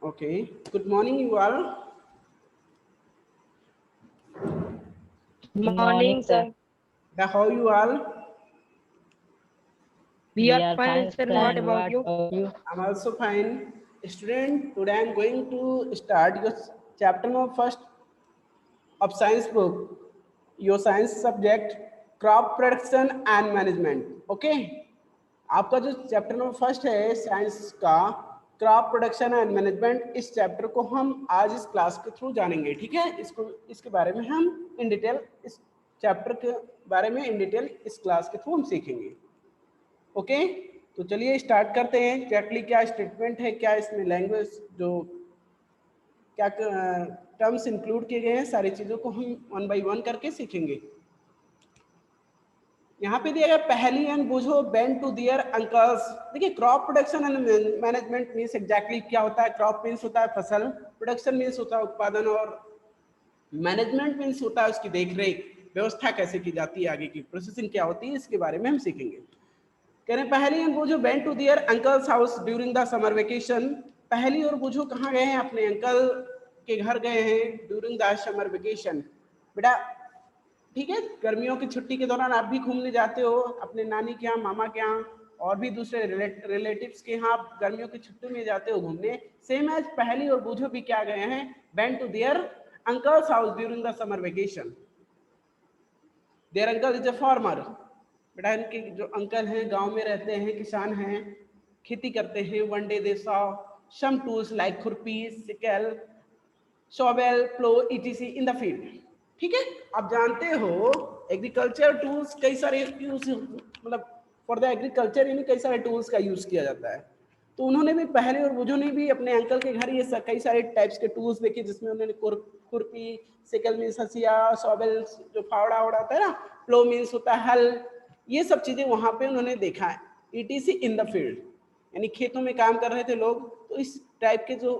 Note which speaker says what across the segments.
Speaker 1: Okay. Good morning, you all.
Speaker 2: Good morning, sir.
Speaker 1: How you all?
Speaker 2: We are fine, sir. What about you?
Speaker 1: I'm also fine. Student, today I'm going to start your chapter number first of science book. Your science subject, crop production and management. Okay. आपका जो chapter number first है science का crop production and management, इस chapter को हम आज इस class के थ्रू जानेंगे। ठीक है, इसके बारे में हम इन डिटेल इस चैप्टर के बारे में इन डिटेल इस क्लास के थ्रू हम सीखेंगे। ओके, तो चलिए स्टार्ट करते हैं। एग्जैक्टली क्या स्टेटमेंट है, क्या इसमें लैंग्वेज जो क्या टर्म्स इंक्लूड किए गए हैं, सारी चीज़ों को हम वन बाय वन करके सीखेंगे। यहाँ पे दिया गया पहली and Boojho went to their uncles. देखिए, crop production and management means exactly क्या होता है। क्रॉप मीन्स होता है फसल, प्रोडक्शन मीन्स होता है उत्पादन, और मैनेजमेंट मीन्स होता है उसकी देखरेख, व्यवस्था कैसे की जाती है, आगे की प्रोसेसिंग क्या होती है, इसके बारे में हम सीखेंगे। कह रहे हैं Paheli and Boojho went to their uncle's house during the summer vacation. Paheli और बुझो कहाँ गए हैं? अपने अंकल के घर गए हैं ड्यूरिंग द समर वेकेशन। बेटा ठीक है, गर्मियों की छुट्टी के दौरान आप भी घूमने जाते हो अपने नानी के यहाँ, मामा के यहाँ, और भी दूसरे रिलेटिव्स के यहाँ आप गर्मियों की छुट्टी में जाते हो घूमने। सेम एज पहली और बूझो भी क्या गए हैं? Went to their uncle's house during the summer vacation. Their uncle is a farmer. बेटा इनके जो अंकल हैं गांव में रहते हैं, किसान हैं, खेती करते हैं। One day they saw some tools like खुरपी, sickle, shovel, plough etc in the field. ठीक है, आप जानते हो एग्रीकल्चर टूल्स कई सारे यूज, मतलब फॉर द एग्रीकल्चर यानी कई सारे टूल्स का यूज किया जाता है। तो उन्होंने भी पहले और बुझो ने भी अपने अंकल के घर ये कई सारे टाइप्स के टूल्स देखे, जिसमें उन्होंने खुरपी, सिकल मीन्स हसिया, शॉवेल जो फावड़ा वड़ा होता है ना, प्लो मीन्स होता है हल, ये सब चीजें वहां पे उन्होंने देखा है। ईटीसी इन द फील्ड यानी खेतों में काम कर रहे थे लोग, तो इस टाइप के जो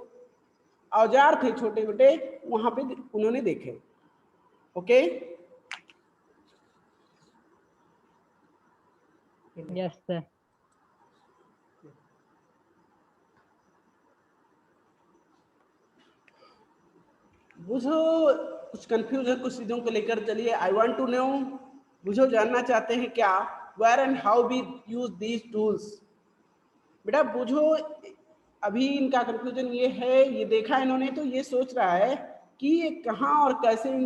Speaker 1: औजार थे छोटे छोटे वहां पे उन्होंने देखे। Okay,
Speaker 2: yes sir.
Speaker 1: बुझो कुछ कंफ्यूज है कुछ चीजों को लेकर। चलिए, आई वांट टू नो, बुझो जानना चाहते हैं क्या, where and how we use these tools. बेटा बुझो अभी इनका कंफ्यूजन ये है, ये देखा इन्होंने तो ये सोच रहा है कि ये कहाँ और कैसे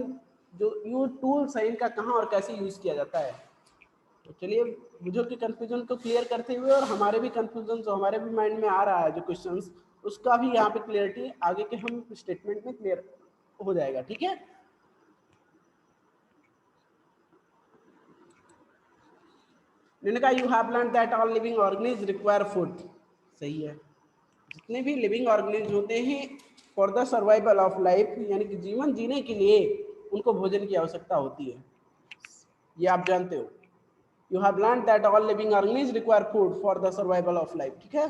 Speaker 1: जो यूज टूल्स है इनका कहाँ और कैसे यूज किया जाता है। तो चलिए बुझो के कंफ्यूजन को क्लियर करते हुए और हमारे भी कंफ्यूजन जो हमारे भी माइंड में आ रहा है जो क्वेश्चंस, उसका भी यहाँ पे क्लियरिटी आगे के हम स्टेटमेंट में क्लियर हो जाएगा। ठीक है, मैंने कहा you have learn that all living organism require food. सही है, जितने भी लिविंग ऑर्गेनिज्म होते हैं for the survival of life यानी कि जीवन जीने के लिए उनको भोजन की आवश्यकता होती है, ये आप जानते हो। You have learn that all living organism require food for the survival of life. ठीक है,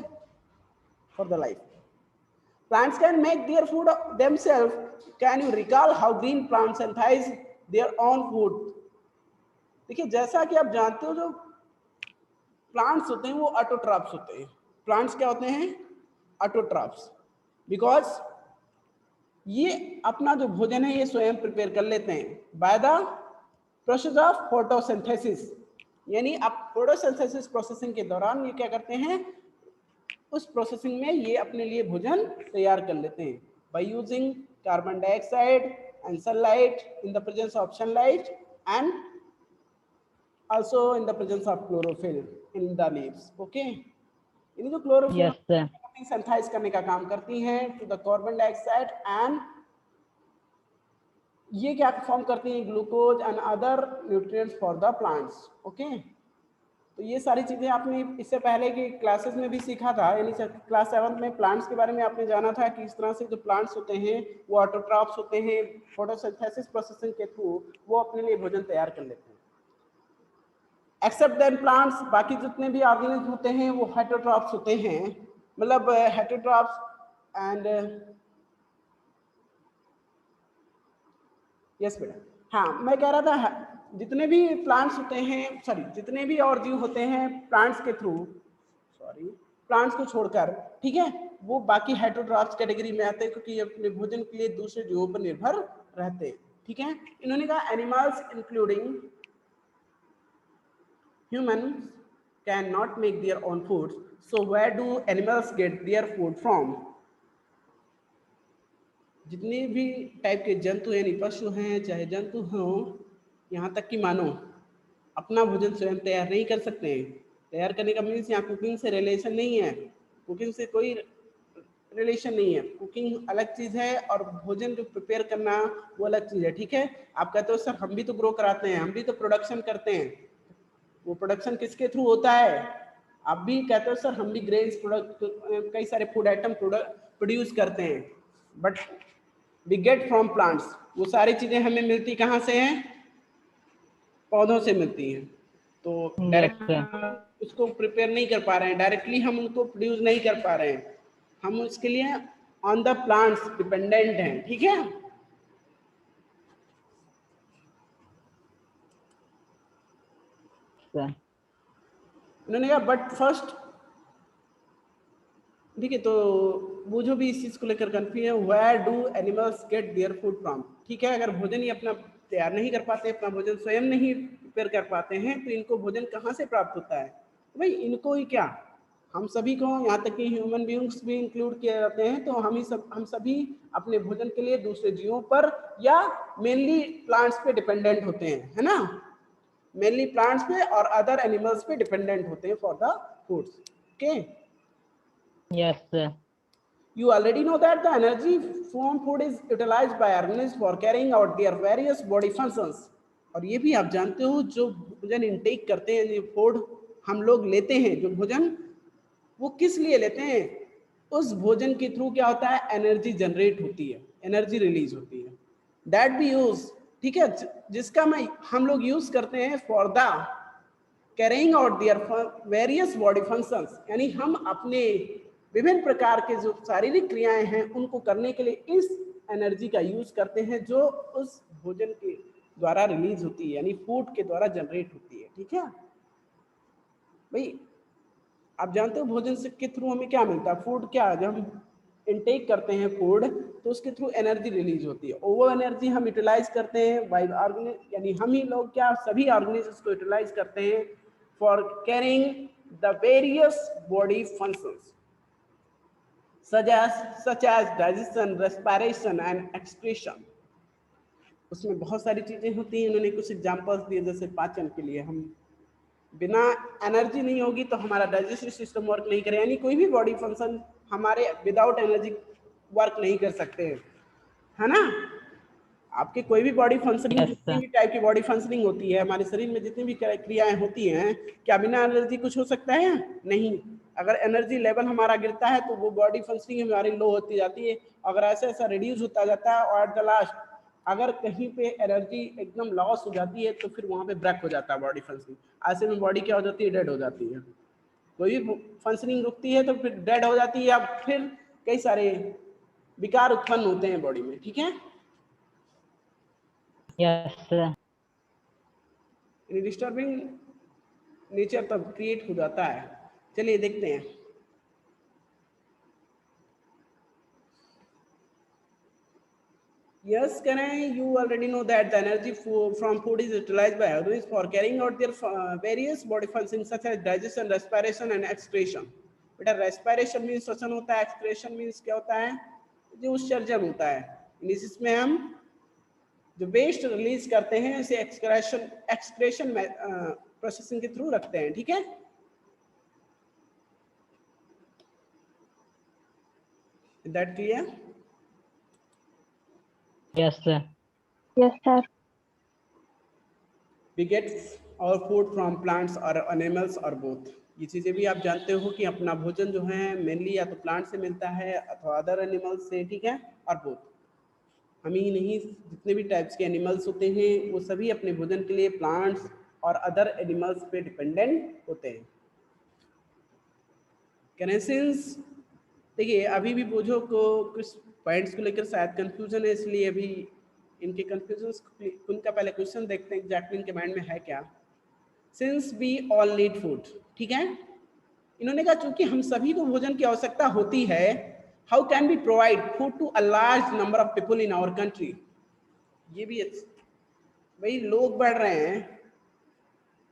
Speaker 1: for the life. Plants can make their food themselves. Can you recall how green plants synthesize their own food? देखिए, जैसा कि आप जानते हो जो plants होते हैं वो ऑटोट्रॉप्स होते हैं। प्लांट्स क्या होते हैं? ऑटोट्रॉप्स। बिकॉज ये अपना जो भोजन है ये स्वयं प्रिपेयर कर लेते हैं by the process of photosynthesis. यानी आप फोटोसिंथेसिस प्रोसेसिंग के दौरान ये क्या करते हैं, उस प्रोसेसिंग में ये अपने लिए भोजन तैयार कर लेते हैं by using carbon dioxide and sunlight in the presence of sunlight and also in the presence of chlorophyll in the leaves. Okay, यानी जो क्लोरोफिल सिंथेसाइज करने का काम करती हैं to the carbon dioxide and ये क्या फॉर्म करती हैं, glucose and other nutrients for the plants. Okay, तो ये सारी चीज़ें आपने इससे पहले की क्लासेस में भी सीखा था, यानी क्लास 7 में प्लांट्स के बारे में आपने जाना था कि इस तरह से जो प्लांट्स होते हैं वो ऑटोट्रॉप्स होते हैं, फोटोसिंथेसिस प्रोसेसिंग के थ्रू वो अपने लिए भोजन तैयार कर लेते हैं। एक्सेप्ट देन प्लांट्स, बाकी जितने भी ऑर्गेनिज्म होते हैं वो हेटेरोट्रॉप्स होते हैं, मतलब हेटेरोट्रॉप्स एंड यस बेटा, हाँ मैं कह रहा था जितने भी प्लांट्स होते हैं, सॉरी जितने भी और जीव होते हैं प्लांट्स के थ्रू, सॉरी प्लांट्स को छोड़कर, ठीक है, वो बाकी हेटेरोट्रॉफ्स कैटेगरी में आते हैं क्योंकि ये अपने भोजन के लिए दूसरे जीवों पर निर्भर रहते हैं। ठीक है, इन्होंने कहा animals including humans cannot make their own food, so where do animals get their food from? जितने भी टाइप के जंतु हैं, पशु हैं चाहे जंतु हों, यहाँ तक कि मानो अपना भोजन स्वयं तैयार नहीं कर सकते हैं। तैयार करने का मीन्स यहाँ कुकिंग से रिलेशन नहीं है, कुकिंग से कोई रिलेशन नहीं है। कुकिंग अलग चीज़ है और भोजन जो प्रिपेयर करना वो अलग चीज़ है। ठीक है, आप कहते हो सर हम भी तो ग्रो कराते हैं, हम भी तो प्रोडक्शन करते हैं। वो प्रोडक्शन किसके थ्रू होता है? आप भी कहते हो सर हम भी ग्रेन्स प्रोडक्ट कई सारे फूड आइटम प्रोड्यूस करते हैं, but we get from plants. वो सारी चीज़ें हमें मिलती कहाँ से हैं? पौधों से मिलती हैं। तो
Speaker 2: Yes,
Speaker 1: डायरेक्ट
Speaker 2: sir.
Speaker 1: उसको प्रिपेयर नहीं कर पा रहे हैं, डायरेक्टली हम उनको प्रोड्यूस नहीं कर पा रहे हैं, हम उसके लिए ऑन द प्लांट्स डिपेंडेंट हैं। ठीक है,
Speaker 2: Sir.
Speaker 1: उन्होंने कहा बट फर्स्ट, ठीक है, तो वो जो भी इस चीज़ को लेकर कन्फ्यूज है, where do animals get their food from. ठीक है, अगर भोजन ही अपना तैयार नहीं कर पाते, अपना भोजन स्वयं नहीं प्रिपेयर कर पाते हैं, तो इनको भोजन कहाँ से प्राप्त होता है? तो भाई इनको ही क्या, हम सभी को, यहाँ तक कि ह्यूमन बीइंग्स भी इंक्लूड किए जाते हैं, तो हम सभी अपने भोजन के लिए दूसरे जीवों पर या मेनली प्लांट्स पे डिपेंडेंट होते हैं, है ना? मेनली प्लांट्स पे और अदर एनिमल्स पे डिपेंडेंट होते हैं for the foods. Okay,
Speaker 2: Yes, sir.
Speaker 1: you already know that the energy from food is utilized by organisms for carrying out their various body functions। और ये भी आप जानते हो, जो भोजन इनटेक करते हैं, जो फूड हम लोग लेते हैं, जो भोजन वो किस लिए लेते हैं? उस भोजन के थ्रू क्या होता है? एनर्जी जनरेट होती है, एनर्जी रिलीज होती है, दैट बी यूज। ठीक है, जिसका हम लोग यूज करते हैं for the carrying out their various body functions, यानी हम अपने विभिन्न प्रकार के जो शारीरिक क्रियाएं हैं उनको करने के लिए इस एनर्जी का यूज करते हैं, जो उस भोजन के द्वारा रिलीज होती है, यानी फूड के द्वारा जनरेट होती है। ठीक है भाई, आप जानते हो भोजन से के थ्रू हमें क्या मिलता है? फूड क्या, जब हम इनटेक करते हैं फूड तो उसके थ्रू एनर्जी रिलीज होती है, और वो एनर्जी हम यूटिलाइज करते हैं बाय ऑर्गेनिज्म, यानी हम ही लोग क्या, सभी ऑर्गेनिजम्स को यूटिलाइज करते हैं for carrying the various body functions such as digestion, respiration and excretion। उसमें बहुत सारी चीजें होती हैं। उन्होंने कुछ एग्जांपल्स दिए, जैसे पाचन के लिए हम बिना एनर्जी नहीं होगी तो हमारा डाइजेस्टिव सिस्टम वर्क नहीं करे, यानी कोई भी बॉडी फंक्शन हमारे विदाउट एनर्जी वर्क नहीं कर सकते हैं, है ना? आपके कोई भी बॉडी फंक्शनिंग,
Speaker 2: Yes,
Speaker 1: जितनी
Speaker 2: sir.
Speaker 1: भी टाइप की बॉडी फंक्शनिंग होती है हमारे शरीर में, जितनी भी क्रियाएं होती हैं, क्या बिना एनर्जी कुछ हो सकता है? नहीं। अगर एनर्जी लेवल हमारा गिरता है तो वो बॉडी फंक्शनिंग हमारी लो होती जाती है, अगर ऐसा ऐसा रिड्यूस होता जाता है, और एट द लास्ट अगर कहीं पे एनर्जी एकदम लॉस हो जाती है तो फिर वहाँ पे ब्रेक हो जाता है बॉडी फंक्शनिंग। ऐसे में बॉडी क्या हो जाती है? डेड हो जाती है। कोई भी फंक्शनिंग रुकती है तो फिर डेड हो जाती है, या फिर कई सारे विकार उत्पन्न होते हैं बॉडी में। ठीक है,
Speaker 2: Yes, sir.
Speaker 1: डिस्टर्बिंग नेचर तब क्रिएट हो जाता है। चलिए देखते हैं। Yes, can I? You already know that the energy from food is utilized by organisms for carrying out their various body functions such as digestion, respiration and excretion। बेटा respiration means श्वसन होता है, excretion means क्या होता है? जो उत्सर्जन होता है, जिसमें हम जो वेस्ट रिलीज करते हैं इसे एक्सक्रेशन प्रोसेसिंग के थ्रू रखते हैं। ठीक है, that clear?
Speaker 2: Yes, sir.
Speaker 3: Yes, sir.
Speaker 1: We get our food from plants or animals or both। ये चीज़ें भी आप जानते हो कि अपना भोजन जो है मेनली या तो प्लांट से मिलता है अथवा अदर एनिमल्स से। ठीक है, और बोथ, हम ही नहीं, जितने भी टाइप्स के एनिमल्स होते हैं वो सभी अपने भोजन के लिए प्लांट्स और अदर एनिमल्स पे डिपेंडेंट होते हैं। कैनेसिंस, देखिए अभी भी बोझों को कुछ पॉइंट्स को लेकर शायद कंफ्यूजन है, इसलिए अभी इनके कंफ्यूजन उनका पहले क्वेश्चन देखते हैं एग्जैक्टली इनके माइंड में है क्या। Since we all need food, ठीक है, इन्होंने कहा चूंकि हम सभी को भोजन की आवश्यकता होती है, how can be provide food to a large number of people in our country. ये भी भाई लोग बढ़ रहे हैं,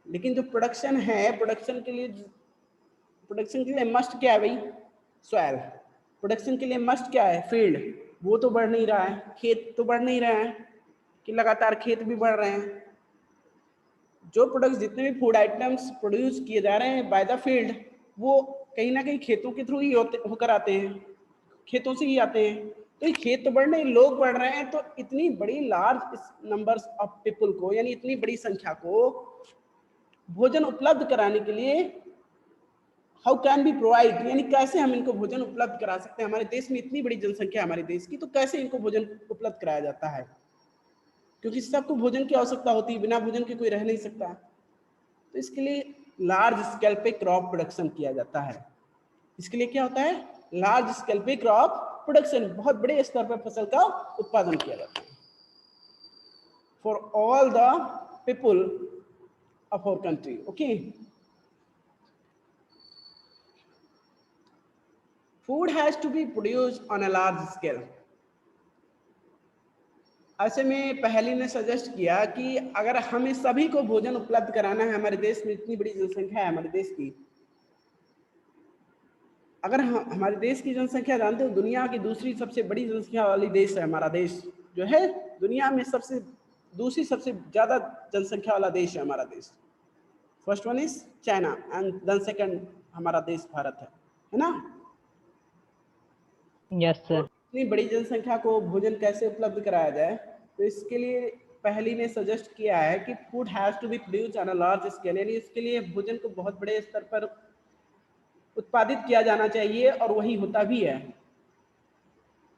Speaker 1: लेकिन जो प्रोडक्शन है, प्रोडक्शन के लिए मस्ट क्या है भाई, सॉइल। प्रोडक्शन के लिए मस्ट क्या है, फील्ड। वो तो बढ़ नहीं रहा है, खेत तो बढ़ नहीं रहे हैं कि लगातार खेत भी बढ़ रहे हैं। जो प्रोडक्ट्स, जितने भी फूड आइटम्स प्रोड्यूस किए जा रहे हैं बाय द फील्ड, वो कहीं ना कहीं खेतों के थ्रू ही होकर आते हैं, खेतों से ही आते हैं। तो ये खेत तो बढ़ रहे हैं, लोग बढ़ रहे हैं, तो इतनी बड़ी लार्ज नंबर्स ऑफ पीपल को, यानी इतनी बड़ी संख्या को भोजन उपलब्ध कराने के लिए हाउ कैन बी प्रोवाइड, यानी कैसे हम इनको भोजन उपलब्ध करा सकते हैं। हमारे देश में इतनी बड़ी जनसंख्या है हमारे देश की, तो कैसे इनको भोजन उपलब्ध कराया जाता है, क्योंकि सबको भोजन की आवश्यकता होती है, बिना भोजन के कोई रह नहीं सकता। तो इसके लिए लार्ज स्केल पे क्रॉप प्रोडक्शन किया जाता है। इसके लिए क्या होता है, लार्ज स्केल पे क्रॉप प्रोडक्शन, बहुत बड़े स्तर पर फसल का उत्पादन किया जाता है for all the people of our country. Okay, food has to be produced on a large scale. ऐसे में पहली ने सजेस्ट किया कि अगर हमें सभी को भोजन उपलब्ध कराना है, हमारे देश में इतनी बड़ी जनसंख्या है हमारे देश की, अगर हमारे देश की जनसंख्या जानते हो, दुनिया की दूसरी सबसे बड़ी जनसंख्या वाली देश है हमारा देश, जो है दुनिया में दूसरी सबसे ज्यादा जनसंख्या वाला देश है हमारा देश। First one is China and then second हमारा देश भारत है ना।
Speaker 2: यस
Speaker 1: तो
Speaker 2: सर।
Speaker 1: इतनी बड़ी जनसंख्या को भोजन कैसे उपलब्ध कराया जाए, तो इसके लिए पहली ने सजेस्ट किया है कि food has to be produced on a large scale, यानी इसके लिए भोजन को बहुत बड़े स्तर पर उत्पादित किया जाना चाहिए, और वही होता भी है।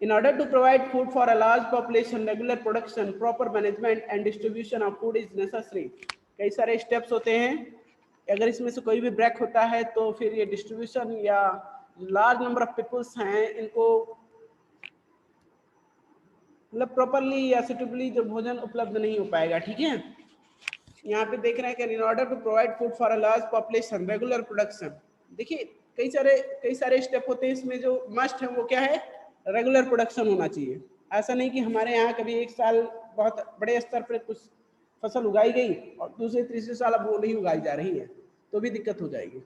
Speaker 1: In order to provide food for a large population, regular production, proper management and distribution of food is necessary. कई सारे स्टेप्स होते हैं, अगर इसमें से कोई भी ब्रेक होता है तो फिर ये डिस्ट्रीब्यूशन या लार्ज नंबर ऑफ पीपल्स हैं, इनको मतलब प्रॉपरली या सुटेबली जो भोजन उपलब्ध नहीं हो पाएगा। ठीक है, यहाँ पे देख रहे हैं कि in order to provide food for a large population, regular production. देखिए कई सारे स्टेप होते हैं, इसमें जो मस्ट है वो क्या है, रेगुलर प्रोडक्शन होना चाहिए। ऐसा नहीं कि हमारे यहाँ कभी एक साल बहुत बड़े स्तर पर कुछ फसल उगाई गई और दूसरे तीसरे साल अब वो नहीं उगाई जा रही है, तो भी दिक्कत हो जाएगी।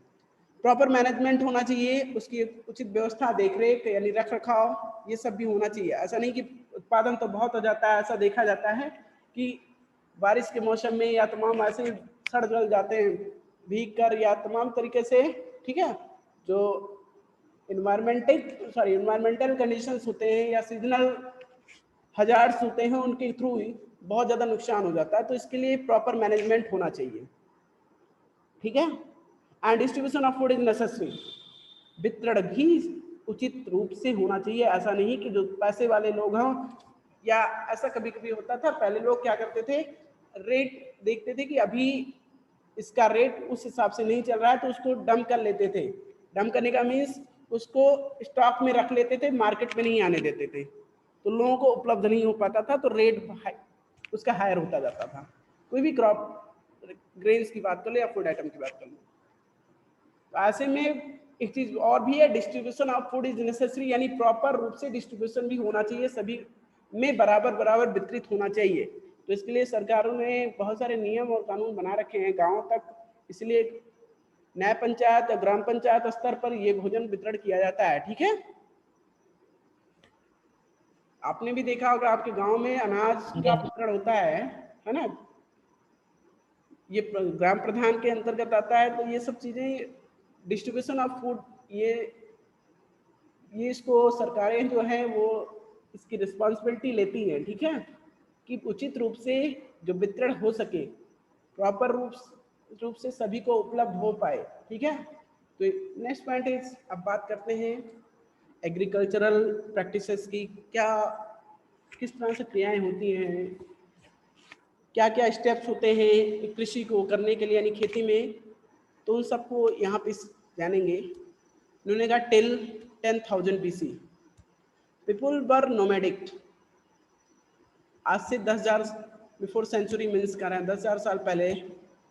Speaker 1: प्रॉपर मैनेजमेंट होना चाहिए, उसकी उचित व्यवस्था, देख रेख यानी रख रखाव, ये सब भी होना चाहिए। ऐसा नहीं कि उत्पादन तो बहुत हो जाता है, ऐसा देखा जाता है कि बारिश के मौसम में या तमाम ऐसे सड़ गल जाते हैं भीग कर या तमाम तरीके से। ठीक है, जो इन्वायरमेंटल कंडीशंस होते हैं या सीजनल हजार्ड्स होते हैं, उनके थ्रू ही बहुत ज़्यादा नुकसान हो जाता है। तो इसके लिए प्रॉपर मैनेजमेंट होना चाहिए। ठीक है, and distribution of food is necessary, वितरण भी उचित रूप से होना चाहिए। ऐसा नहीं कि जो पैसे वाले लोग हों, या ऐसा कभी कभी होता था, पहले लोग क्या करते थे, रेट देखते थे कि अभी इसका रेट उस हिसाब से नहीं चल रहा है तो उसको डंप कर लेते थे। डंप करने का मीन्स उसको स्टॉक में रख लेते थे, मार्केट में नहीं आने देते थे, तो लोगों को उपलब्ध नहीं हो पाता था, तो रेट उसका हायर होता जाता था। कोई भी क्रॉप, ग्रेन्स की बात कर लो या फूड आइटम की बात कर लो। तो ऐसे में एक चीज और भी है, distribution of food is necessary, यानी प्रॉपर रूप से डिस्ट्रीब्यूशन भी होना चाहिए, सभी में बराबर बराबर वितरित होना चाहिए। तो इसके लिए सरकारों ने बहुत सारे नियम और कानून बना रखे हैं गाँव तक, इसलिए न्याय पंचायत या ग्राम पंचायत स्तर पर ये भोजन वितरण किया जाता है। ठीक है, आपने भी देखा होगा आपके गांव में अनाज का वितरण होता है ना, ये ग्राम प्रधान के अंतर्गत आता है। तो ये सब चीजें डिस्ट्रीब्यूशन ऑफ फूड, ये इसको सरकारें जो हैं वो इसकी रिस्पॉन्सिबिलिटी लेती हैं। ठीक है, कि उचित रूप से जो वितरण हो सके, प्रॉपर रूप से सभी को उपलब्ध हो पाए। ठीक है, तो नेक्स्ट पॉइंट इज, अब बात करते हैं एग्रीकल्चरल प्रैक्टिसेस की, किस तरह से क्रियाएं होती हैं, क्या क्या स्टेप्स होते हैं कृषि को करने के लिए, यानी खेती में। तो उन सबको यहाँ पे जानेंगे। उन्होंने कहा टिल 10,000 BC पीपुल वर नोमैडिक। आज से 10,000 बिफोर सेंचुरी मीन्स कर रहे हैं, 10,000 साल पहले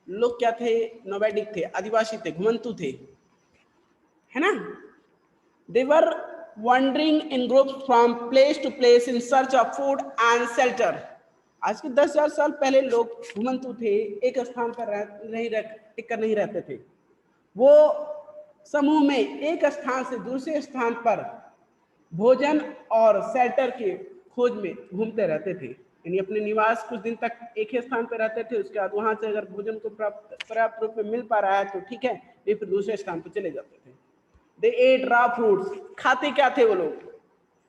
Speaker 1: लोग क्या थे, नोमैडिक थे, आदिवासी थे, घुमंतु थे। है ना। दे वर wandering in groups from place to place in search of food and shelter. आज के 10,000 साल पहले लोग घुमंतु थे, एक स्थान पर टिककर नहीं रहते थे। वो समूह में एक स्थान से दूसरे स्थान पर भोजन और शेल्टर के खोज में घूमते रहते थे। यानी अपने निवास कुछ दिन तक एक ही स्थान पर रहते थे, उसके बाद वहां से अगर भोजन को पर्याप्त रूप में मिल पा रहा है तो ठीक है, नहीं फिर दूसरे स्थान पर चले जाते थे। दे एट रॉ फ्रूट्स, खाते क्या थे वो लोग,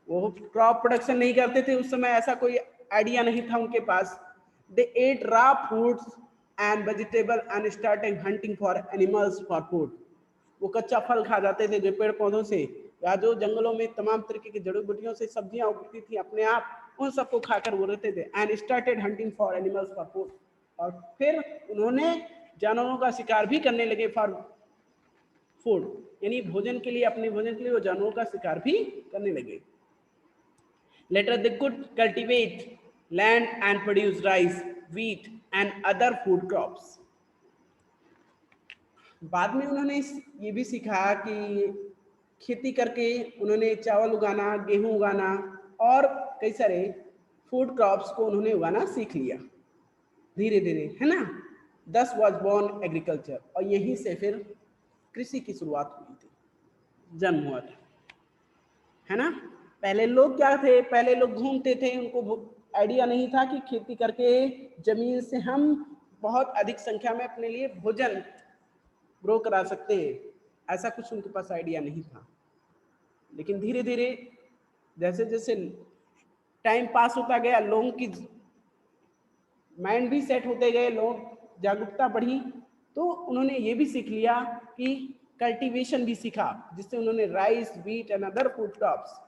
Speaker 1: वो क्रॉप प्रोडक्शन नहीं करते थे उस समय, ऐसा कोई आइडिया नहीं था उनके पास। They ate raw fruits and vegetable and started hunting for animals for food. वो कच्चा फल खा जाते थे जो पेड़ पौधों से या जो जंगलों में तमाम तरीके की जड़ी बूटियों से सब्जियां उगती थी अपने आप, उन सबको खाकर वो रहते थे। And started hunting for animals for food, और फिर उन्होंने जानवरों का शिकार भी करने लगे फॉर फूड, यानी भोजन के लिए, अपने भोजन के लिए वो जानवरों का शिकार भी करने लगे। Later they could cultivate land and produce rice, wheat and other food crops. बाद में उन्होंने ये भी सीखा कि खेती करके उन्होंने चावल उगाना, गेहूं उगाना और कई सारे फूड क्रॉप्स को उन्होंने उगाना सीख लिया धीरे धीरे, है ना। दस वॉज बॉर्न एग्रीकल्चर, और यहीं से फिर कृषि की शुरुआत हुई थी, जन्म हुआ था, है ना। पहले लोग क्या थे, पहले लोग घूमते थे, उनको आइडिया नहीं था कि खेती करके जमीन से हम बहुत अधिक संख्या में अपने लिए भोजन ग्रो करा सकते हैं, ऐसा कुछ उनके पास आइडिया नहीं था। लेकिन धीरे धीरे जैसे जैसे टाइम पास होता गया, लोगों की माइंड भी सेट होते गए, लोग जागरूकता बढ़ी, तो उन्होंने ये भी सीख लिया कि कल्टीवेशन भी सीखा, जिससे उन्होंने rice, wheat and other food crops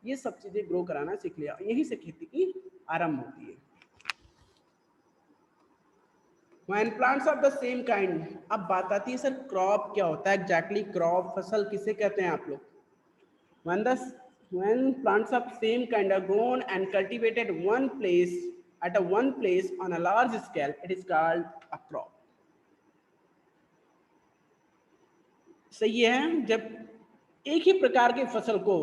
Speaker 1: ये सब चीजें ग्रो कराना सीख लिया। यहीं से खेती की आरंभ होती है। When plants of the same kind, अब बात आती है सर क्रॉप क्या होता है एग्जैक्टली, क्रॉप फसल किसे कहते हैं आप लोग। when plants of same kind are grown and cultivated at one place on a large scale, it is called a crop. सही है, जब एक ही प्रकार के फसल को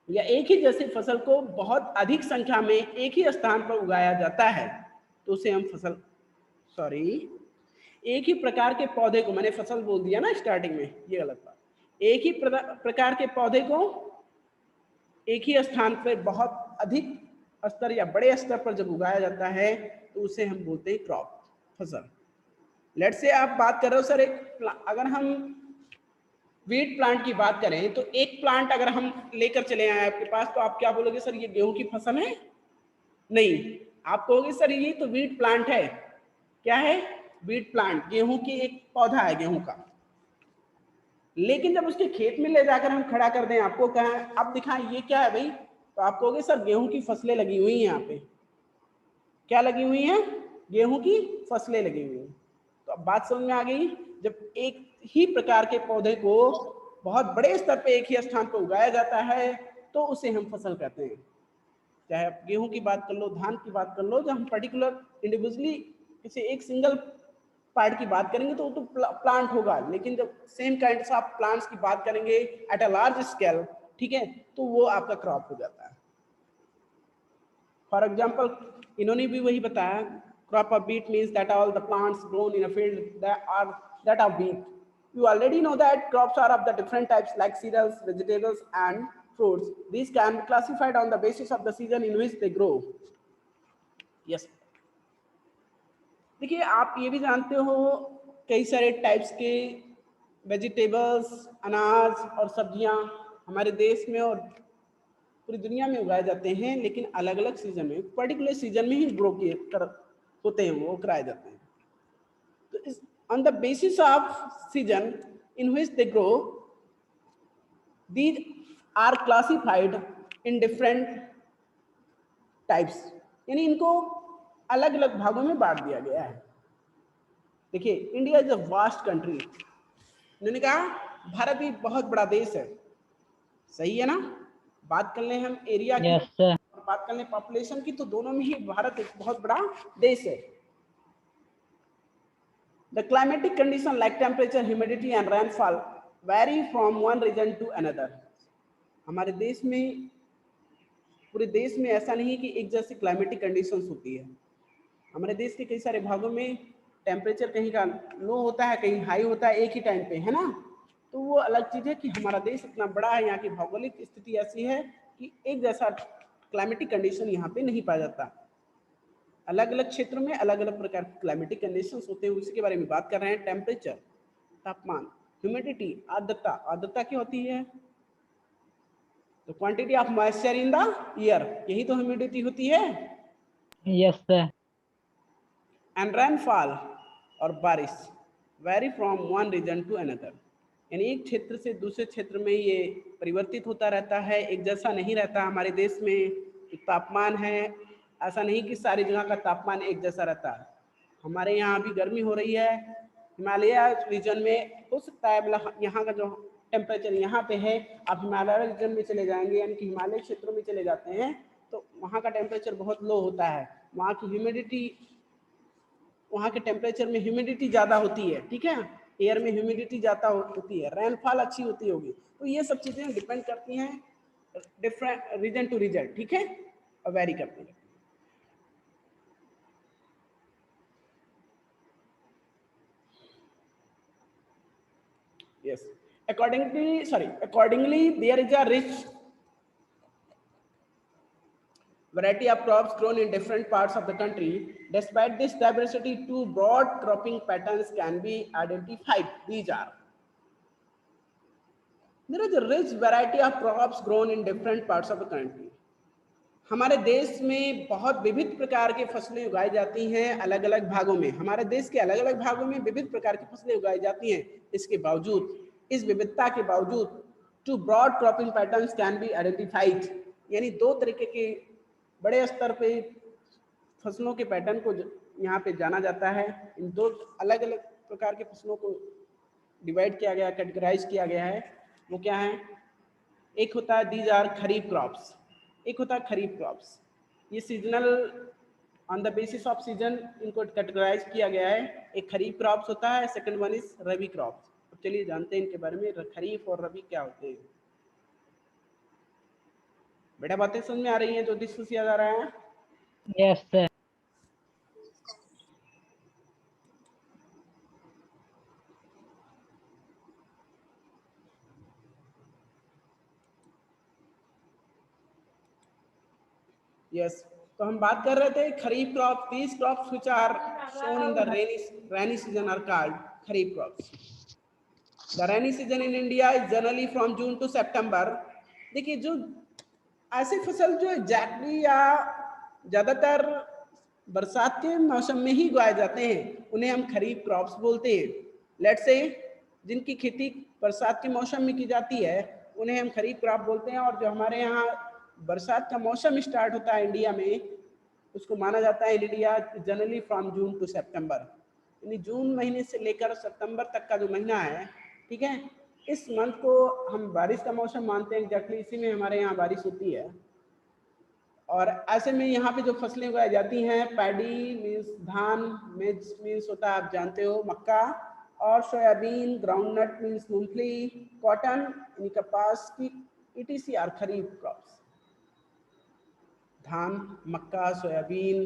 Speaker 1: या एक ही जैसी फसल को बहुत अधिक संख्या में एक ही स्थान पर उगाया जाता है तो उसे हम एक ही प्रकार के पौधे को, मैंने फसल बोल दिया ना स्टार्टिंग में, ये गलत बात। एक ही प्रकार के पौधे को एक ही स्थान पर बहुत अधिक स्तर या बड़े स्तर पर जब उगाया जाता है तो उसे हम बोलते हैं क्रॉप, फसल। लेट्स से आप बात कर रहे हो सर अगर हम वीट प्लांट की बात करें तो एक प्लांट अगर हम लेकर चले आए आपके पास तो आप क्या बोलोगे, सर ये गेहूं की फसल है? नहीं, आप कहोगे सर ये तो वीट प्लांट है। क्या है? वीट प्लांट, गेहूं की एक पौधा है गेहूं का। लेकिन जब उसके खेत में ले जाकर हम खड़ा कर दें, आपको कहें अब दिखाएं ये क्या है भाई, तो आप कहोगे सर गेहूं की फसलें लगी हुई हैं यहाँ पे। क्या लगी हुई हैं? गेहूं की फसलें लगी हुई हैं। तो अब बात समझ में आ गई। जब एक ही प्रकार के पौधे को बहुत बड़े स्तर पे एक ही स्थान पर उगाया जाता है तो उसे हम फसल कहते हैं। चाहे आप गेहूं की बात कर लो, धान की बात कर लो, जब हम पर्टिकुलर इंडिविजुअली किसी एक सिंगल पार्ट की बात करेंगे तो वो तो प्लांट होगा, लेकिन जब सेम काइंड ऑफ प्लांट्स की बात करेंगे एट अ लार्ज स्केल, ठीक है, तो वो आपका क्रॉप हो जाता है। फॉर एग्जाम्पल इन्होंने भी वही बताया, crop of wheat means that all the plants grown in a field that are wheat. You already know that crops are of the different types like cereals, vegetables and fruits. These can be classified on the basis of the season in which they grow. Yes. देखिए आप ये भी जानते हो कई सारे types के vegetables, अनाज और सब्जियां हमारे देश में और पूरी दुनिया में उगाए जाते हैं, लेकिन अलग अलग सीजन में, पर्टिकुलर सीजन में ही ग्रो होते हैं, वो कराए जाते हैं। तो on the basis of season in which they grow, these are classified in different types, यानी इनको अलग अलग भागों में बांट दिया गया है। देखिए India is a vast country, उन्होंने कहा भारत भी बहुत बड़ा देश है, सही है ना। बात कर लें हम एरिया की और बात कर लें पॉपुलेशन की, तो दोनों में ही भारत एक बहुत बड़ा देश है। The climatic condition like temperature, humidity and rainfall vary from one region to another. हमारे देश में, पूरे देश में ऐसा नहीं कि एक जैसी क्लाइमेटिक कंडीशंस होती है। हमारे देश के कई सारे भागों में टेम्परेचर कहीं का लो होता है, कहीं हाई होता है एक ही टाइम पे, है ना। तो वो अलग चीज़ है कि हमारा देश इतना बड़ा है, यहाँ की भौगोलिक स्थिति ऐसी है कि एक जैसा क्लाइमेटिक कंडीशन यहाँ पे नहीं पाया जाता। अलग अलग क्षेत्रों में अलग अलग प्रकार के क्लाइमेटिक कंडीशंस होते हैं, उसी के बारे में बात कर रहे हैं। टेम्परेचर, तापमान, ह्यूमिडिटी, आर्द्रता। आर्द्रता क्या होती है? तो quantity of moisture in the year, यही तो ह्यूमिडिटी होती है।
Speaker 2: Yes, sir.
Speaker 1: एंड रेनफॉल, और बारिश, vary from one region to another, यानी एक क्षेत्र से दूसरे क्षेत्र में ये परिवर्तित होता रहता है, एक जैसा नहीं रहता। हमारे देश में एक तापमान है, ऐसा नहीं कि सारी जगह का तापमान एक जैसा रहता है। हमारे यहाँ अभी गर्मी हो रही है, हिमालय रीजन में हो सकता है, मतलब यहाँ का जो टेम्परेचर यहाँ पे है, आप हिमालय रीजन में चले जाएंगे, यानी कि हिमालय क्षेत्रों में चले जाते हैं, तो वहाँ का टेम्परेचर बहुत लो होता है। वहाँ की ह्यूमिडिटी, वहाँ के टेम्परेचर में ह्यूमिडिटी ज़्यादा होती है, ठीक है, एयर में ह्यूमिडिटी ज़्यादा होती है, रेनफॉल अच्छी होती होगी। तो ये सब चीज़ें डिपेंड करती हैं डिफरेंट रीजन टू रीजन, ठीक है, और वेरी करती है। Yes, accordingly there is a rich variety of crops grown in different parts of the country. Despite this diversity, two broad cropping patterns can be identified. These are: there is a rich variety of crops grown in different parts of the country. हमारे देश में बहुत विविध प्रकार की फसलें उगाई जाती हैं अलग अलग भागों में। हमारे देश के अलग अलग भागों में विविध प्रकार की फसलें उगाई जाती हैं। इसके बावजूद, इस विविधता के बावजूद, two broad cropping patterns can be identified, यानी दो तरीके के बड़े स्तर पे फसलों के पैटर्न को यहाँ पे जाना जाता है। इन दो अलग अलग प्रकार के फसलों को डिवाइड किया गया, कैटेगराइज किया गया है। वो क्या है? एक होता है दीज आर खरीफ क्रॉप्स, एक होता है खरीफ क्रॉप्स। ये seasonal, on the basis off season इनको कैटेगराइज किया गया है। एक खरीफ क्रॉप्स होता है, second one is rabi crops. अब चलिए जानते हैं इनके बारे में, खरीफ और रबी क्या होते हैं। बेटा बातें समझ में आ रही हैं जो डिस्कस किया जा रहा है?
Speaker 2: Yes, sir.
Speaker 1: यस, तो हम बात कर रहे थे kharif crop. These crops which are shown in the rainy season are called kharif crops. The rainy season in India is generally from June to September. देखिए, जो ऐसे फसल जो एग्जैक्टली या ज़्यादातर बरसात के मौसम में ही उगाए जाते हैं, उन्हें हम खरीफ क्रॉप्स बोलते हैं। लेट्स से जिनकी खेती बरसात के मौसम में की जाती है, उन्हें हम खरीफ क्रॉप बोलते हैं। और जो हमारे यहाँ बरसात का मौसम स्टार्ट होता है इंडिया में, उसको माना जाता है India generally from June to September, यानी जून महीने से लेकर सितंबर तक का जो महीना है, ठीक है, इस मंथ को हम बारिश का मौसम मानते हैं। एग्जैक्टली इसी में हमारे यहाँ बारिश होती है। और ऐसे में यहाँ पे जो फसलें उगाई जाती हैं, पैडी मीन्स धान, मेज मीन्स होता है, आप जानते हो, मक्का, और सोयाबीन, ग्राउंडनट मीन्स मूंगफली, कॉटन यानी कपास की, ETC आर खरीफ क्रॉप्स। धान, मक्का, सोयाबीन,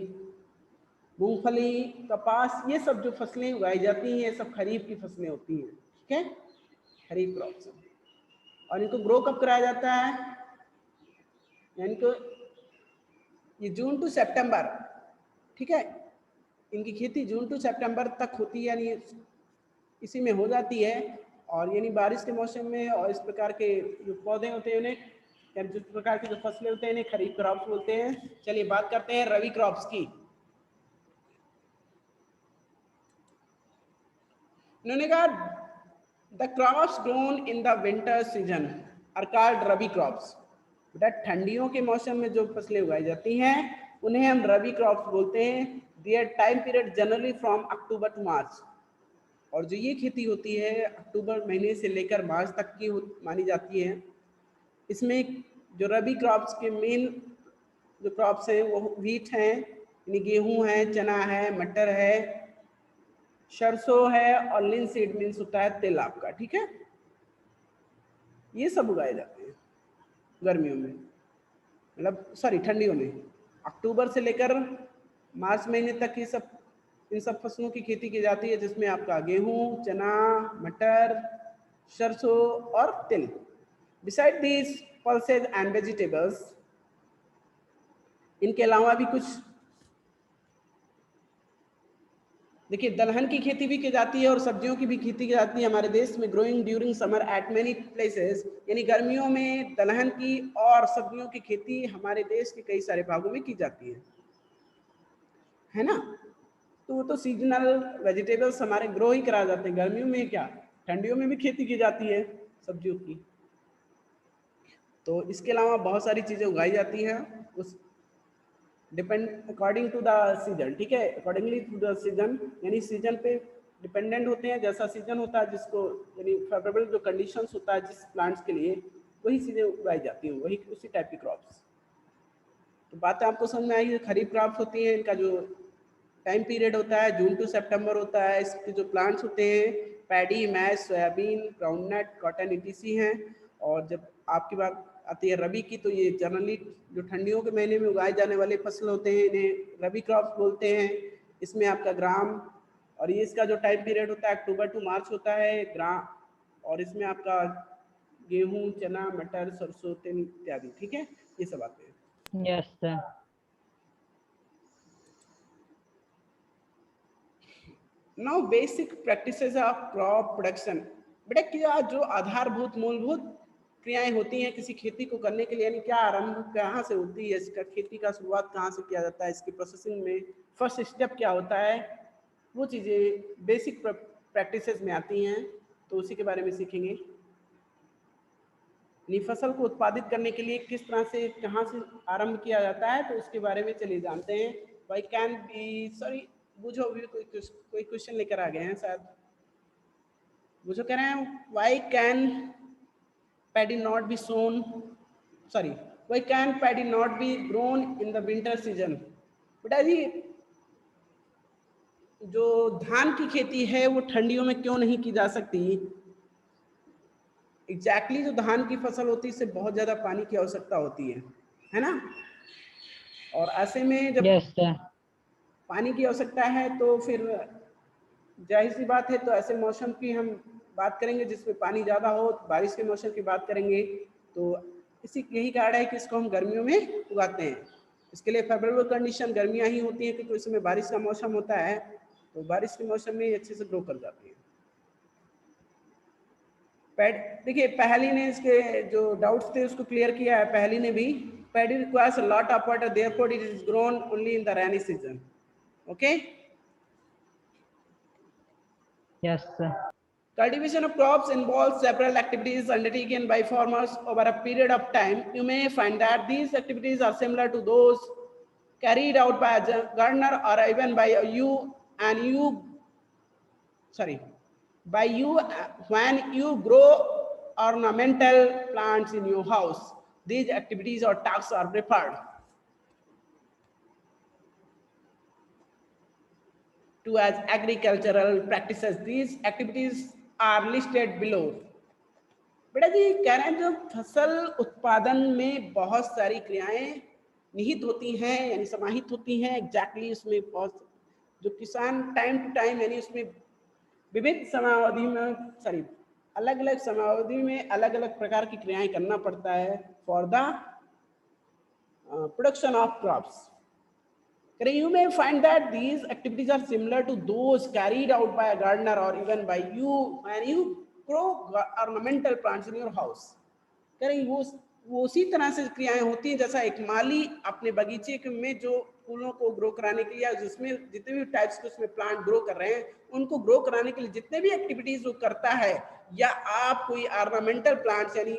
Speaker 1: मूंगफली, कपास, ये सब जो फसलें उगाई जाती हैं, ये सब खरीफ की फसलें होती हैं, ठीक है, खरीफ क्रॉप्स। और इनको ग्रो कब कराया जाता है? यानी कि ये जून टू सितंबर, ठीक है, इनकी खेती जून टू सितंबर तक होती है, यानी इसी में हो जाती है। और यानी बारिश के मौसम में, और इस प्रकार के जो पौधे होते हैं उन्हें, यानी जिस प्रकार की जो फसलें होते हैं इन्हें खरीफ क्रॉप्स बोलते हैं। चलिए बात करते हैं रबी क्रॉप्स की। उन्होंने कहा the crops grown in the winter season are called rabi crops. बेटा ठंडियों के मौसम में जो फसलें उगाई जाती हैं उन्हें हम रबी क्रॉप्स बोलते हैं। Their time period generally from October to March. और जो ये खेती होती है अक्टूबर महीने से लेकर मार्च तक की मानी जाती है। इसमें जो रबी क्रॉप्स के मेन जो क्रॉप्स हैं वो व्हीट हैं, यानी गेहूँ है, चना है, मटर है, सरसों है, और लिनसीड मीन्स होता है तिल आपका, ठीक है। ये सब उगाए जाते हैं गर्मियों में, मतलब सॉरी ठंडियों में। अक्टूबर से लेकर मार्च महीने तक ये सब इन सब फसलों की खेती की जाती है, जिसमें आपका गेहूं, चना, मटर, सरसों और तिल। Beside these pulses and vegetables, इनके अलावा भी कुछ देखिए दलहन की खेती भी की जाती है और सब्जियों की भी खेती की जाती है हमारे देश में। Growing during summer eight many places, यानी गर्मियों में दलहन की और सब्जियों की खेती हमारे देश के कई सारे भागों में की जाती है ना। तो वो तो सीजनल वेजिटेबल्स हमारे ग्रो ही करा जाते हैं। गर्मियों में क्या, ठंडियों में भी खेती की जाती है सब्जियों की। तो इसके अलावा बहुत सारी चीज़ें उगाई जाती हैं उस depend according to the season, ठीक है, अकॉर्डिंगली टू द सीजन, यानी सीजन पे डिपेंडेंट होते हैं। जैसा सीजन होता है जिसको यानी फेवरेबल जो कंडीशंस होता है जिस प्लांट्स के लिए, वही चीज़ें उगाई जाती हैं, वही उसी टाइप की क्रॉप्स। तो बातें आपको समझ में आई। खरीफ क्रॉप्स होती हैं, इनका जो टाइम पीरियड होता है जून टू सितंबर होता है। इसके जो प्लांट्स होते हैं paddy, maize, soyabean, groundnut, cotton etc हैं। और जब आपकी बात आती है रबी की, तो ये जनरली जो ठंडियों के महीने में उगाए जाने वाले फसल होते हैं इन्हें रबी क्रॉप्स बोलते हैं। इसमें आपका ग्राम, और ये इसका जो टाइम पीरियड होता है अक्टूबर टू मार्च होता है ग्राम, और इसमें आपका गेहूं, चना, मटर, सरसों, तिल इत्यादि, ठीक है, ये सब आते हैं।
Speaker 2: Yes, sir.
Speaker 1: Now basic practices of crop production. बेटा क्या जो आधारभूत मूलभूत क्रियाएं होती हैं किसी खेती को करने के लिए, यानी क्या आरंभ कहाँ से होती है, इसका खेती का शुरुआत कहाँ से किया जाता है, इसकी प्रोसेसिंग में फर्स्ट स्टेप क्या होता है, वो चीज़ें बेसिक प्रैक्टिसेस में आती हैं। तो उसी के बारे में सीखेंगे। यानी फसल को उत्पादित करने के लिए किस तरह से कहाँ से आरंभ किया जाता है, तो उसके बारे में चलिए जानते हैं। वाई कैन बी, सॉरी बुझो भी कोई क्वेश्चन लेकर आ गए हैं शायद। बुझो कह रहे हैं why can paddy not be sown, sorry why can paddy not be grown in the winter season. बेटा जी जो धान की खेती है वो ठंडियों में क्यों नहीं की जा सकती। एग्जैक्टली जो धान की फसल होती है इससे बहुत ज़्यादा पानी की आवश्यकता होती है ना। और ऐसे में जब
Speaker 2: Yes, sir.
Speaker 1: पानी की आवश्यकता है तो फिर जाहिर सी बात है, तो ऐसे मौसम की हम बात करेंगे जिसमें पानी ज़्यादा हो, बारिश के मौसम की बात करेंगे। तो इसी यही कारण है कि इसको हम गर्मियों में उगाते हैं। इसके लिए फेवरेबल कंडीशन गर्मियाँ ही होती हैं, क्योंकि उस समय बारिश का मौसम होता है, तो बारिश के मौसम में अच्छे से ग्रो कर जाती है। देखिए पहली ने इसके जो डाउट्स थे उसको क्लियर किया है। पहली ने भी, paddy requires a lot of water, therefore it is grown only in the rainy season. Okay.
Speaker 2: Yes, sir.
Speaker 1: Cultivation of crops involves several activities undertaken by farmers over a period of time. You may find that these activities are similar to those carried out by a gardener or even by you and you, sorry, by you when you grow ornamental plants in your house. These activities or tasks are preferred to as agricultural practices. These activities are listed below. बेटा जी कह रहे हैं जो फसल उत्पादन में बहुत सारी क्रियाएं निहित होती हैं यानी समाहित होती हैं। एग्जैक्टली उसमें बहुत जो किसान टाइम टू टाइम यानी उसमें विविध समयावधि में, सॉरी अलग अलग समयावधि में अलग अलग प्रकार की क्रियाएं करना पड़ता है for the production of crops. You may find that these activities are similar to those carried out by a gardener or even by you when you grow ornamental plants in your house. वो उसी तरह से क्रियाएं होती हैं जैसा एक माली अपने बगीचे में जो फूलों को ग्रो कराने के लिए, जिसमें जितने भी टाइप्स के उसमें प्लांट ग्रो कर रहे हैं उनको ग्रो कराने के लिए जितने भी एक्टिविटीज वो करता है, या आप कोई ऑर्नामेंटल प्लांट्स यानी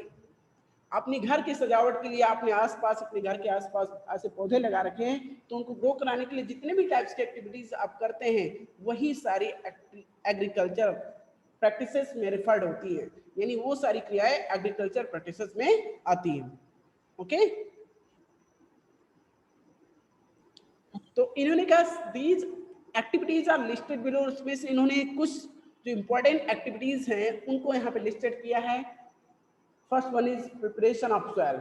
Speaker 1: अपनी घर की सजावट के लिए आपने आसपास अपने घर के आसपास ऐसे पौधे लगा रखे हैं, तो उनको ग्रो कराने के लिए जितने भी टाइप्स की एक्टिविटीज आप करते हैं वही सारी एग्रीकल्चर प्रैक्टिसेस में रिफर्ड होती हैं, यानी वो सारी क्रियाएं एग्रीकल्चर प्रैक्टिसेस में आती हैं। ओके। तो इन्होंने कहा these activities are listed below, उसमें से इन्होंने कुछ जो इंपॉर्टेंट एक्टिविटीज हैं उनको यहाँ पे लिस्टेड किया है। First one is preparation of soil,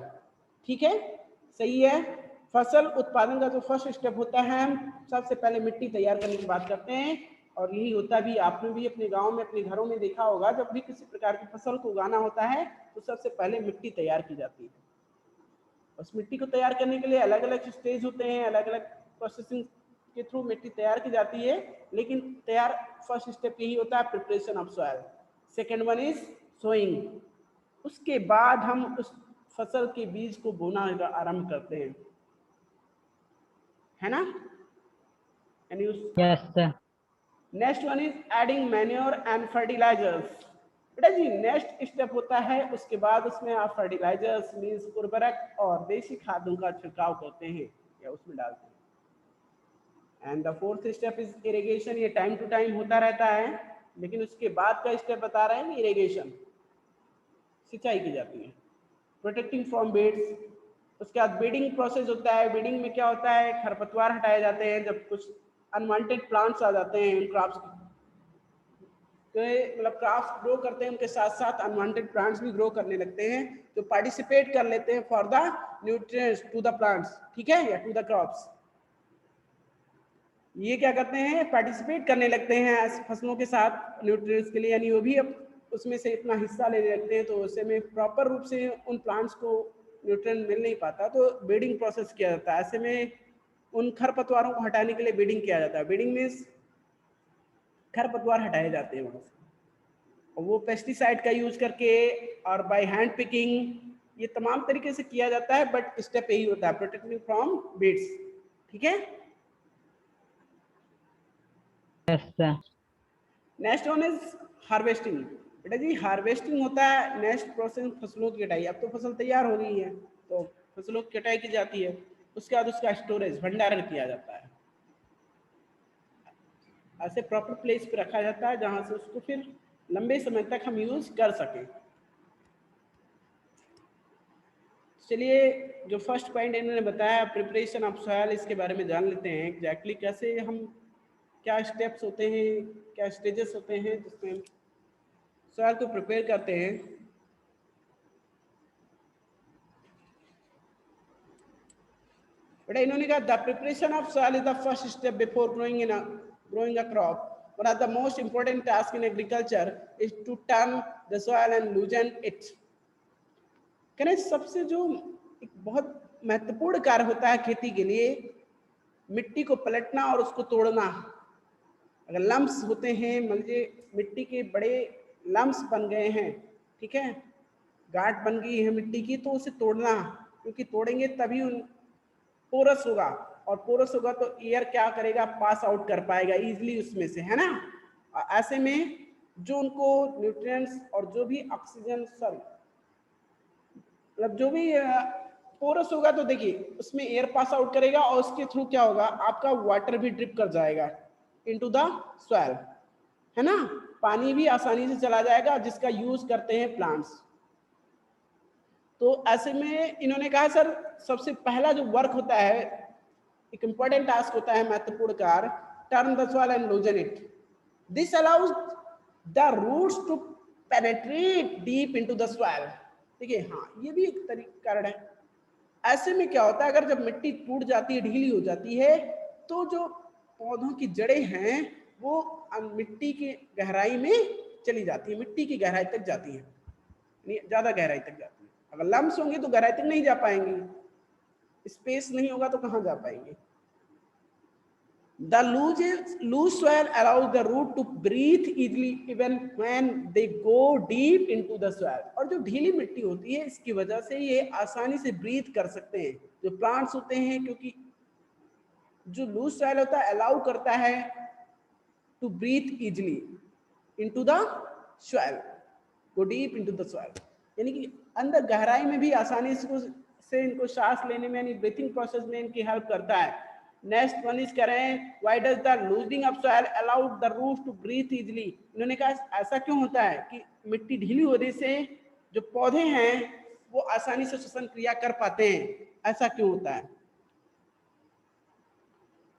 Speaker 1: ठीक है, सही है। फसल उत्पादन का जो फर्स्ट स्टेप होता है, हम सबसे पहले मिट्टी तैयार करने की बात करते हैं, और यही होता भी, आपने भी अपने गांव में अपने घरों में देखा होगा, जब भी किसी प्रकार की फसल को उगाना होता है तो सबसे पहले मिट्टी तैयार की जाती है। उस मिट्टी को तैयार करने के लिए अलग अलग स्टेज होते हैं, अलग अलग प्रोसेसिंग के थ्रू मिट्टी तैयार की जाती है, लेकिन तैयार फर्स्ट स्टेप यही होता है, preparation of soil. Second one is sowing, उसके बाद हम उस फसल के बीज को बोना आरंभ करते हैं, है ना।
Speaker 2: Yes, sir.
Speaker 1: Next one is adding manure and fertilisers. बेटा जी नेक्स्ट स्टेप होता है, उसके बाद उसमें आप फर्टिलाइजर्स मीन्स उर्वरक और देसी खादों का छिड़काव करते हैं या उसमें डालते हैं। And the fourth step is irrigation, ये टाइम टू टाइम होता रहता है, लेकिन उसके बाद का स्टेप बता रहे हैं इरिगेशन, सिंचाई की जाती है। प्रोटेक्टिंग फ्रॉम बीड्स, उसके बाद बीडिंग प्रोसेस होता है। बीडिंग में क्या होता है, खरपतवार हटाए जाते हैं, जब कुछ अनवांटेड प्लांट्स आ जाते हैं उन क्रॉप्स तो मतलब क्रॉप्स ग्रो करते हैं, उनके साथ साथ अनवांटेड प्लांट्स भी ग्रो करने लगते हैं, जो पार्टिसिपेट कर लेते हैं for the nutrients to the plants, ठीक है, या टू द क्रॉप्स। ये क्या करते हैं, पार्टिसिपेट करने लगते हैं फसलों के साथ न्यूट्रिएंट्स के लिए, यानी वो भी अब उसमें से इतना हिस्सा लेने लगते हैं, तो उससे में प्रॉपर रूप से उन प्लांट्स को न्यूट्रिएंट मिल नहीं पाता, तो बीडिंग प्रोसेस किया जाता है। ऐसे में उन खरपतवारों को हटाने के लिए बीडिंग किया जाता है। बीडिंग मीन्स खरपतवार हटाए जाते हैं वहां से, और वो पेस्टिसाइड का यूज करके और बाय हैंड पिकिंग, ये तमाम तरीके से किया जाता है, बट स्टेप यही होता है, प्रोटेक्टिंग फ्रॉम बीड्स, ठीक है।
Speaker 2: Yes, sir.
Speaker 1: Next one is harvesting. बेटा जी हार्वेस्टिंग होता है नेक्स्ट प्रोसेस फसलों की कटाई। अब तो फसल तैयार हो गई है तो फसलों की कटाई की जाती है, उसके बाद उसका स्टोरेज भंडारण किया जाता है, ऐसे प्रॉपर प्लेस पे रखा जाता है जहां से उसको फिर लंबे समय तक हम यूज कर सकें। चलिए जो फर्स्ट पॉइंट इन्होंने बताया प्रिपरेशन ऑफ सॉइल, इसके बारे में जान लेते हैं एग्जैक्टली कैसे हम, क्या स्टेप्स होते हैं, क्या स्टेजेस होते हैं जिसमें हम सॉइल को प्रिपेयर करते हैं। बेटा इन्होंने कहा the preparation of soil is the first step before growing a crop. One of the most important tasks in agriculture is to turn the soil and loosen it. करें सबसे जो एक बहुत महत्वपूर्ण कार्य होता है खेती के लिए, मिट्टी को पलटना और उसको तोड़ना। अगर लम्स होते हैं, मतलब मिट्टी के बड़े लम्स बन गए हैं, ठीक है, गांठ बन गई है मिट्टी की, तो उसे तोड़ना, क्योंकि तोड़ेंगे तभी उन पोरस होगा, और पोरस होगा तो एयर क्या करेगा, पास आउट कर पाएगा इजीली उसमें से, है ना। ऐसे में जो उनको न्यूट्रिएंट्स और जो भी ऑक्सीजन, सॉरी मतलब जो भी पोरस होगा तो देखिए उसमें एयर पास आउट करेगा, और उसके थ्रू क्या होगा, आपका वाटर भी ड्रिप कर जाएगा इनटू द सॉइल, है ना, पानी भी आसानी से चला जाएगा जिसका यूज करते हैं प्लांट्स। तो ऐसे में इन्होंने कहा सर सबसे पहला जो वर्क होता है, एक इंपॉर्टेंट टास्क होता है, महत्वपूर्ण कार्य, turn the soil and loosen it. This allows the roots to penetrate deep into the soil. देखिए हाँ ये भी एक कारण है। ऐसे में क्या होता है, अगर जब मिट्टी टूट जाती है, ढीली हो जाती है, तो जो पौधों की जड़ें हैं वो मिट्टी की गहराई में चली जाती है, मिट्टी की गहराई तक जाती है, ज्यादा गहराई तक जाती है। अगर लम्स होंगे तो गहराई तक नहीं जा पाएंगे, स्पेस नहीं होगा तो कहां जा पाएंगे। The loose soil allows the root to breathe easily even when they go deep into the soil. और जो ढीली मिट्टी होती है इसकी वजह से ये आसानी से ब्रीथ कर सकते हैं जो प्लांट्स होते हैं, क्योंकि जो लूज सॉइल होता है अलाउ करता है to breathe easily into the soil, go deep into the soil, यानी कि अंदर गहराई में भी आसानी से इनको सांस लेने में, यानी ब्रीथिंग प्रोसेस में इनकी हेल्प करता है। नेक्स्ट वन इज कह रहे हैं why does the loosening of soil allow the roots to breathe easily. इन्होंने कहा ऐसा क्यों होता है कि मिट्टी ढीली होने से जो पौधे हैं वो आसानी से श्वसन क्रिया कर पाते हैं, ऐसा क्यों होता है।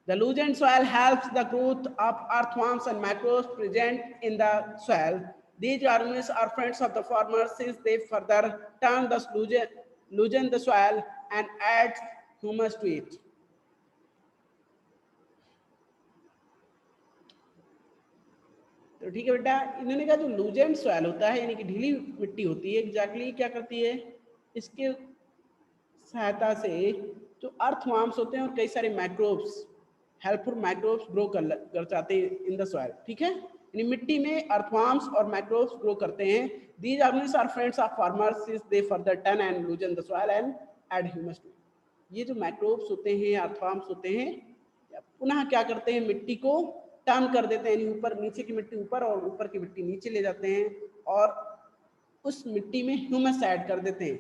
Speaker 1: The loosened soil helps the growth of earthworms and microbes present in the soil. These organisms are friends of the farmers since they further turn the loosen the soil and add humus to it. तो ठीक है बेटा, इन्होंने कहा जो लूजेंट soil होता है यानी कि ढीली मिट्टी होती है, एग्जैक्टली क्या करती है, इसके सहायता से जो अर्थवर्म्स होते हैं और कई सारे माइक्रोब्स, हेल्पफुल माइक्रोब्स ग्रो कर जाते हैं इन द सॉइल, ठीक है, यानी मिट्टी में अर्थवर्म्स और माइक्रोब्स ग्रो करते हैं. These organisms are friends of farmers since they further turn and loosen the soil and add humus too. ये जो माइक्रोब्स होते हैं, अर्थवर्म्स होते हैं, पुनः क्या करते हैं, मिट्टी को टर्न कर देते हैं, यानी ऊपर, नीचे की मिट्टी ऊपर और ऊपर की मिट्टी नीचे ले जाते हैं और उस मिट्टी में ह्यूमस ऐड कर देते हैं.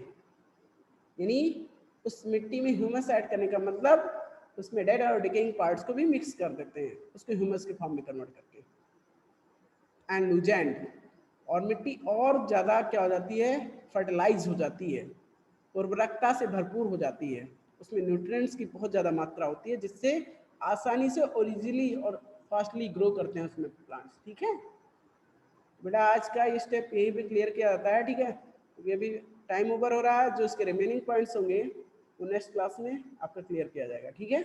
Speaker 1: यानी उस मिट्टी में ह्यूमस ऐड करने का मतलब उसमें डेड और डिकेइंग पार्ट्स को भी मिक्स कर देते हैं, उसको ह्यूमस के फॉर्म में कन्वर्ट करके. एंड लूजेंट, और मिट्टी और ज़्यादा क्या हो जाती है, फर्टिलाइज हो जाती है, उर्वरकता से भरपूर हो जाती है, उसमें न्यूट्रिएंट्स की बहुत ज़्यादा मात्रा होती है जिससे आसानी से और इजीली और फास्टली ग्रो करते हैं उसमें प्लांट्स. ठीक है बेटा, आज का ये स्टेप यहीं पे क्लियर किया जाता है. ठीक है, क्योंकि अभी टाइम ओवर हो रहा है, जो इसके रिमेनिंग पॉइंट्स होंगे वो नेक्स्ट क्लास में आपका क्लियर किया जाएगा. ठीक है,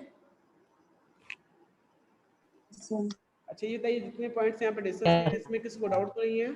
Speaker 1: अच्छा ये बताइए जितने पॉइंट्स यहाँ पे डिस्कस किए इसमें किसी को डाउट तो नहीं है?